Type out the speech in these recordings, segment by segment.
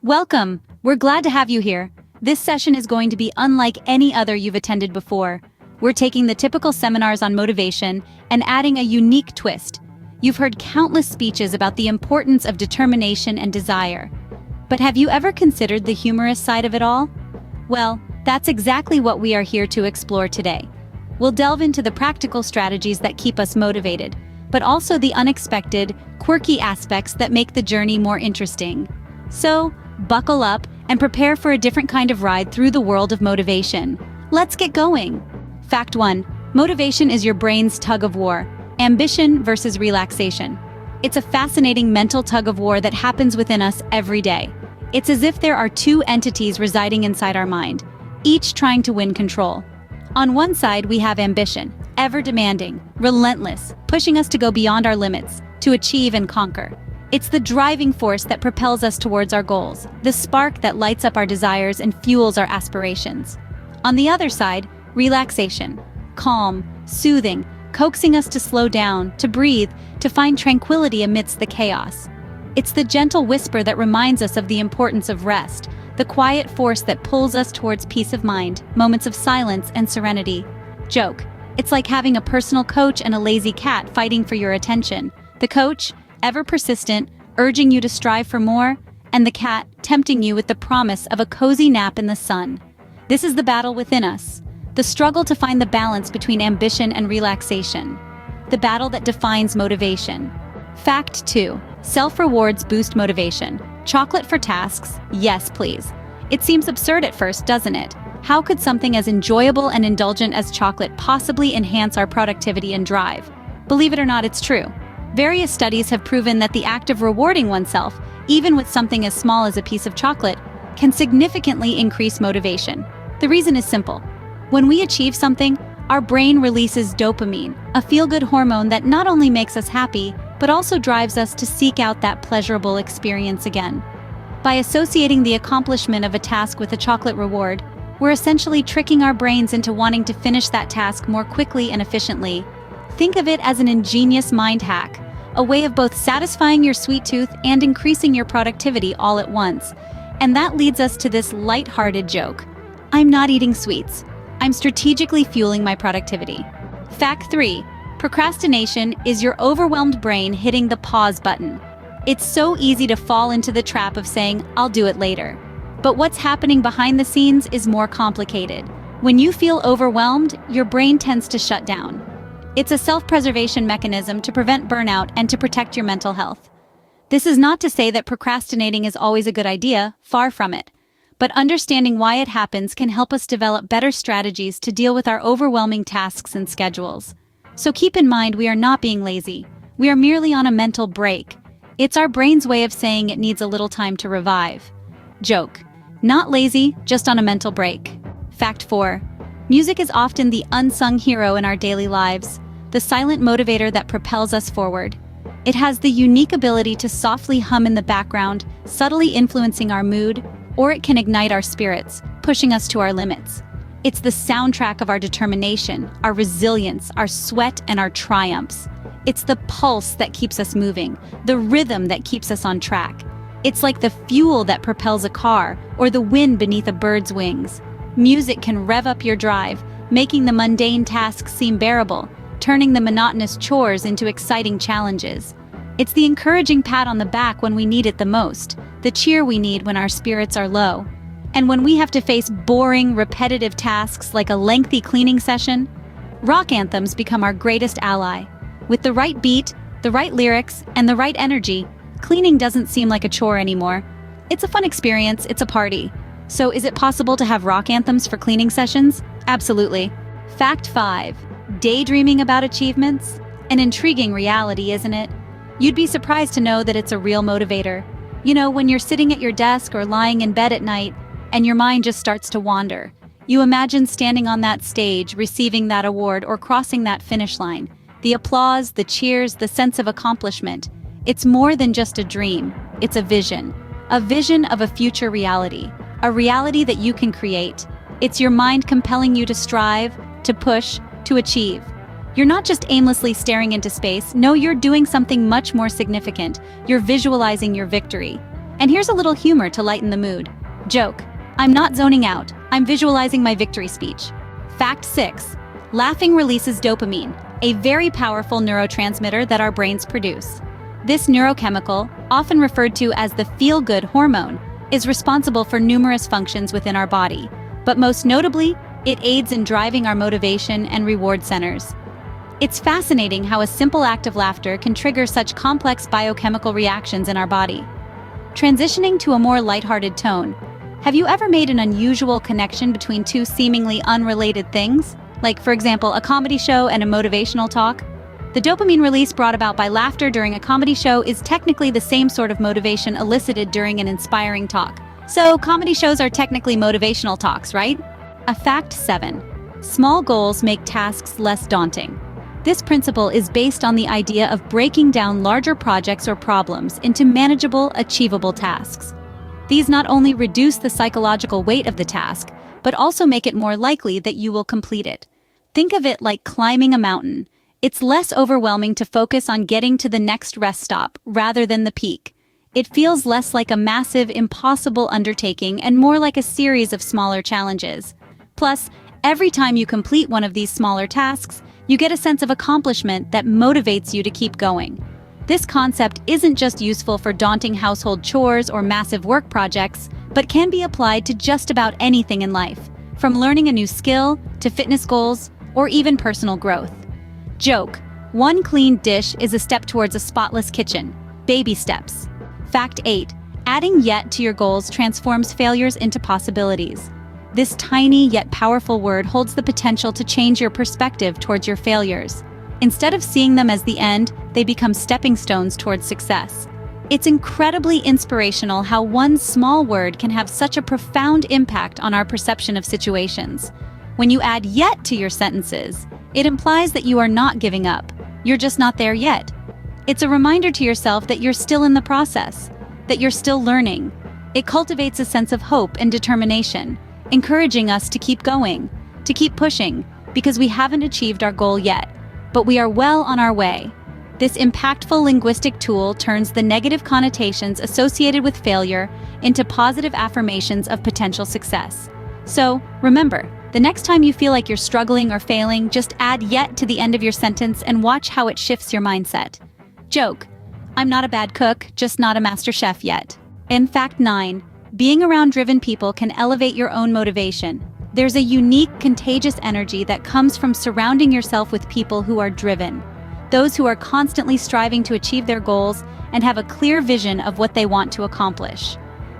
Welcome! We're glad to have you here. This session is going to be unlike any other you've attended before. We're taking the typical seminars on motivation and adding a unique twist. You've heard countless speeches about the importance of determination and desire. But have you ever considered the humorous side of it all? Well, that's exactly what we are here to explore today. We'll delve into the practical strategies that keep us motivated, but also the unexpected, quirky aspects that make the journey more interesting. So, buckle up and prepare for a different kind of ride through the world of motivation. Let's get going! Fact 1. Motivation is your brain's tug-of-war. Ambition versus relaxation. It's a fascinating mental tug-of-war that happens within us every day. It's as if there are two entities residing inside our mind, each trying to win control. On one side, we have ambition, ever demanding, relentless, pushing us to go beyond our limits, to achieve and conquer. It's the driving force that propels us towards our goals, the spark that lights up our desires and fuels our aspirations. On the other side, relaxation, calm, soothing, coaxing us to slow down, to breathe, to find tranquility amidst the chaos. It's the gentle whisper that reminds us of the importance of rest, the quiet force that pulls us towards peace of mind, moments of silence and serenity. Joke. It's like having a personal coach and a lazy cat fighting for your attention. The coach, ever persistent, urging you to strive for more, and the cat tempting you with the promise of a cozy nap in the sun. This is the battle within us, the struggle to find the balance between ambition and relaxation, the battle that defines motivation. Fact 2. Self-rewards boost motivation. Chocolate for tasks? Yes, please. It seems absurd at first, doesn't it? How could something as enjoyable and indulgent as chocolate possibly enhance our productivity and drive? Believe it or not, it's true. Various studies have proven that the act of rewarding oneself, even with something as small as a piece of chocolate, can significantly increase motivation. The reason is simple. When we achieve something, our brain releases dopamine, a feel-good hormone that not only makes us happy, but also drives us to seek out that pleasurable experience again. By associating the accomplishment of a task with a chocolate reward, we're essentially tricking our brains into wanting to finish that task more quickly and efficiently. Think of it as an ingenious mind hack, a way of both satisfying your sweet tooth and increasing your productivity all at once. And that leads us to this light-hearted joke. I'm not eating sweets. I'm strategically fueling my productivity. Fact 3. Procrastination is your overwhelmed brain hitting the pause button. It's so easy to fall into the trap of saying, I'll do it later. But what's happening behind the scenes is more complicated. When you feel overwhelmed, your brain tends to shut down. It's a self-preservation mechanism to prevent burnout and to protect your mental health. This is not to say that procrastinating is always a good idea, far from it. But understanding why it happens can help us develop better strategies to deal with our overwhelming tasks and schedules. So keep in mind, we are not being lazy. We are merely on a mental break. It's our brain's way of saying it needs a little time to revive. Joke. Not lazy, just on a mental break. Fact 4. Music is often the unsung hero in our daily lives, the silent motivator that propels us forward. It has the unique ability to softly hum in the background, subtly influencing our mood, or it can ignite our spirits, pushing us to our limits. It's the soundtrack of our determination, our resilience, our sweat, and our triumphs. It's the pulse that keeps us moving, the rhythm that keeps us on track. It's like the fuel that propels a car, or the wind beneath a bird's wings. Music can rev up your drive, making the mundane tasks seem bearable, turning the monotonous chores into exciting challenges. It's the encouraging pat on the back when we need it the most, the cheer we need when our spirits are low. And when we have to face boring, repetitive tasks like a lengthy cleaning session, rock anthems become our greatest ally. With the right beat, the right lyrics, and the right energy, cleaning doesn't seem like a chore anymore. It's a fun experience, it's a party. So is it possible to have rock anthems for cleaning sessions? Absolutely. Fact 5. Daydreaming about achievements? An intriguing reality, isn't it? You'd be surprised to know that it's a real motivator. You know, when you're sitting at your desk or lying in bed at night, and your mind just starts to wander. You imagine standing on that stage, receiving that award, or crossing that finish line. The applause, the cheers, the sense of accomplishment. It's more than just a dream. It's a vision of a future reality, a reality that you can create. It's your mind compelling you to strive, to push, to achieve. You're not just aimlessly staring into space. No, you're doing something much more significant. You're visualizing your victory. And here's a little humor to lighten the mood. Joke: I'm not zoning out, I'm visualizing my victory speech. Fact 6. Laughing releases dopamine, a very powerful neurotransmitter that our brains produce. This neurochemical, often referred to as the feel-good hormone, is responsible for numerous functions within our body, but most notably, it aids in driving our motivation and reward centers. It's fascinating how a simple act of laughter can trigger such complex biochemical reactions in our body. Transitioning to a more lighthearted tone, have you ever made an unusual connection between two seemingly unrelated things? Like, for example, a comedy show and a motivational talk? The dopamine release brought about by laughter during a comedy show is technically the same sort of motivation elicited during an inspiring talk. So, comedy shows are technically motivational talks, right? A fact 7. Small goals make tasks less daunting. This principle is based on the idea of breaking down larger projects or problems into manageable, achievable tasks. These not only reduce the psychological weight of the task, but also make it more likely that you will complete it. Think of it like climbing a mountain. It's less overwhelming to focus on getting to the next rest stop rather than the peak. It feels less like a massive, impossible undertaking and more like a series of smaller challenges. Plus, every time you complete one of these smaller tasks, you get a sense of accomplishment that motivates you to keep going. This concept isn't just useful for daunting household chores or massive work projects, but can be applied to just about anything in life, from learning a new skill to fitness goals or even personal growth. Joke: one clean dish is a step towards a spotless kitchen. Baby steps. Fact 8. Adding yet to your goals transforms failures into possibilities. This tiny yet powerful word holds the potential to change your perspective towards your failures. Instead of seeing them as the end, they become stepping stones towards success. It's incredibly inspirational how one small word can have such a profound impact on our perception of situations. When you add yet to your sentences, it implies that you are not giving up. You're just not there yet. It's a reminder to yourself that you're still in the process, that you're still learning. It cultivates a sense of hope and determination, encouraging us to keep going, to keep pushing, because we haven't achieved our goal yet, but we are well on our way. This impactful linguistic tool turns the negative connotations associated with failure into positive affirmations of potential success. So, remember, the next time you feel like you're struggling or failing, just add yet to the end of your sentence and watch how it shifts your mindset. Joke: I'm not a bad cook, just not a master chef yet. In fact 9, being around driven people can elevate your own motivation. There's a unique, contagious energy that comes from surrounding yourself with people who are driven. Those who are constantly striving to achieve their goals and have a clear vision of what they want to accomplish.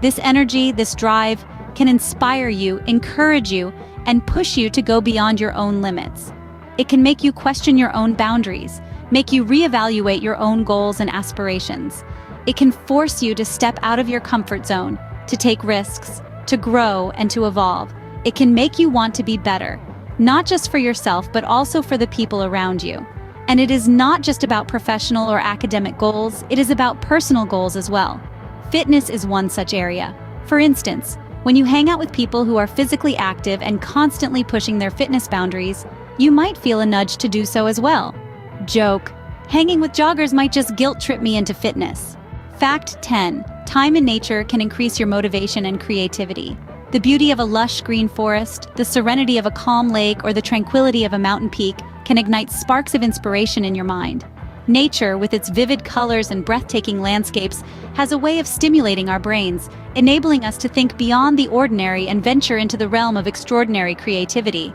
This energy, this drive, can inspire you, encourage you, and push you to go beyond your own limits. It can make you question your own boundaries, make you reevaluate your own goals and aspirations. It can force you to step out of your comfort zone, to take risks, to grow, and to evolve. It can make you want to be better, not just for yourself, but also for the people around you. And it is not just about professional or academic goals, it is about personal goals as well. Fitness is one such area. For instance, when you hang out with people who are physically active and constantly pushing their fitness boundaries, you might feel a nudge to do so as well. Joke: hanging with joggers might just guilt trip me into fitness. Fact 10. Time in nature can increase your motivation and creativity. The beauty of a lush green forest, the serenity of a calm lake, or the tranquility of a mountain peak can ignite sparks of inspiration in your mind. Nature, with its vivid colors and breathtaking landscapes, has a way of stimulating our brains, enabling us to think beyond the ordinary and venture into the realm of extraordinary creativity.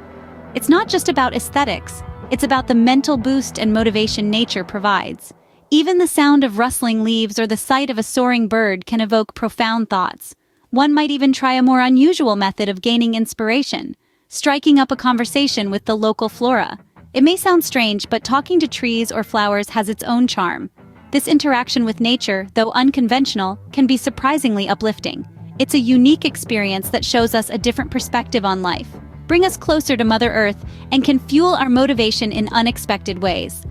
It's not just about aesthetics, it's about the mental boost and motivation nature provides. Even the sound of rustling leaves or the sight of a soaring bird can evoke profound thoughts. One might even try a more unusual method of gaining inspiration, striking up a conversation with the local flora. It may sound strange, but talking to trees or flowers has its own charm. This interaction with nature, though unconventional, can be surprisingly uplifting. It's a unique experience that shows us a different perspective on life, bring us closer to Mother Earth, and can fuel our motivation in unexpected ways.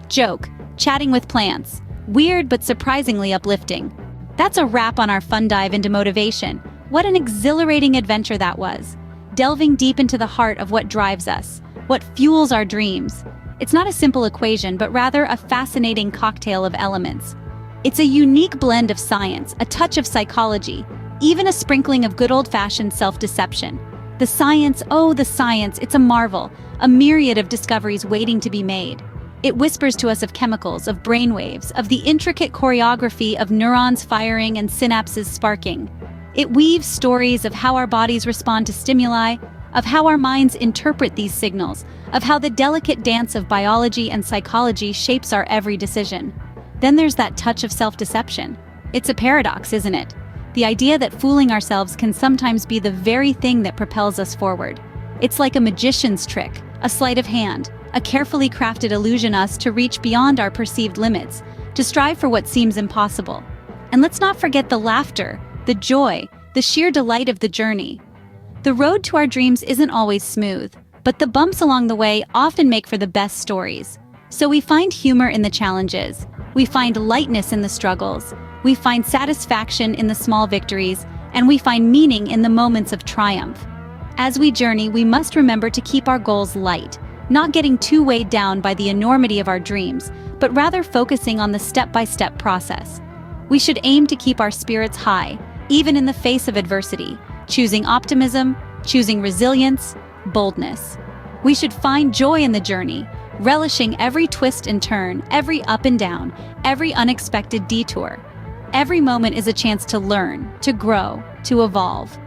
Joke: chatting with plants. Weird but surprisingly uplifting. That's a wrap on our fun dive into motivation. What an exhilarating adventure that was. Delving deep into the heart of what drives us, what fuels our dreams. It's not a simple equation, but rather a fascinating cocktail of elements. It's a unique blend of science, a touch of psychology, even a sprinkling of good old-fashioned self-deception. The science, oh, the science, it's a marvel, a myriad of discoveries waiting to be made. It whispers to us of chemicals, of brainwaves, of the intricate choreography of neurons firing and synapses sparking. It weaves stories of how our bodies respond to stimuli, of how our minds interpret these signals, of how the delicate dance of biology and psychology shapes our every decision. Then there's that touch of self-deception. It's a paradox, isn't it? The idea that fooling ourselves can sometimes be the very thing that propels us forward. It's like a magician's trick, a sleight of hand, a carefully crafted illusion us to reach beyond our perceived limits, to strive for what seems impossible. And let's not forget the laughter, the joy, the sheer delight of the journey. The road to our dreams isn't always smooth, but the bumps along the way often make for the best stories. So we find humor in the challenges, we find lightness in the struggles, we find satisfaction in the small victories, and we find meaning in the moments of triumph. As we journey, we must remember to keep our goals light, not getting too weighed down by the enormity of our dreams, but rather focusing on the step-by-step process. We should aim to keep our spirits high, even in the face of adversity, choosing optimism, choosing resilience, boldness. We should find joy in the journey, relishing every twist and turn, every up and down, every unexpected detour. Every moment is a chance to learn, to grow, to evolve.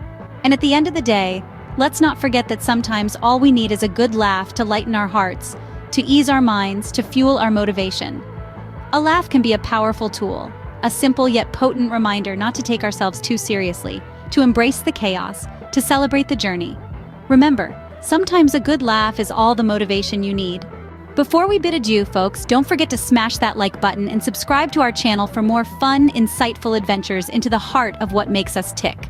And at the end of the day, let's not forget that sometimes all we need is a good laugh to lighten our hearts, to ease our minds, to fuel our motivation. A laugh can be a powerful tool, a simple yet potent reminder not to take ourselves too seriously, to embrace the chaos, to celebrate the journey. Remember, sometimes a good laugh is all the motivation you need. Before we bid adieu, folks, don't forget to smash that like button and subscribe to our channel for more fun, insightful adventures into the heart of what makes us tick.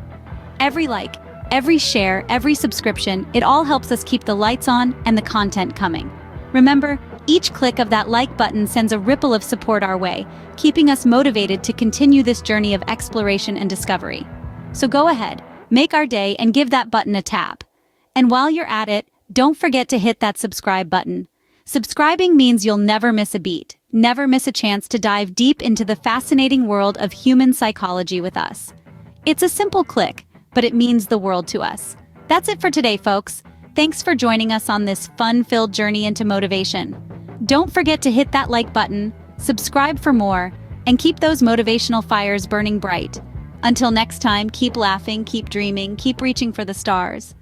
Every like, every share, every subscription, it all helps us keep the lights on and the content coming. Remember, each click of that like button sends a ripple of support our way, keeping us motivated to continue this journey of exploration and discovery. So go ahead, make our day and give that button a tap. And while you're at it, don't forget to hit that subscribe button. Subscribing means you'll never miss a beat, never miss a chance to dive deep into the fascinating world of human psychology with us. It's a simple click, but it means the world to us. That's it for today, folks. Thanks for joining us on this fun-filled journey into motivation. Don't forget to hit that like button, subscribe for more, and keep those motivational fires burning bright. Until next time, keep laughing, keep dreaming, keep reaching for the stars.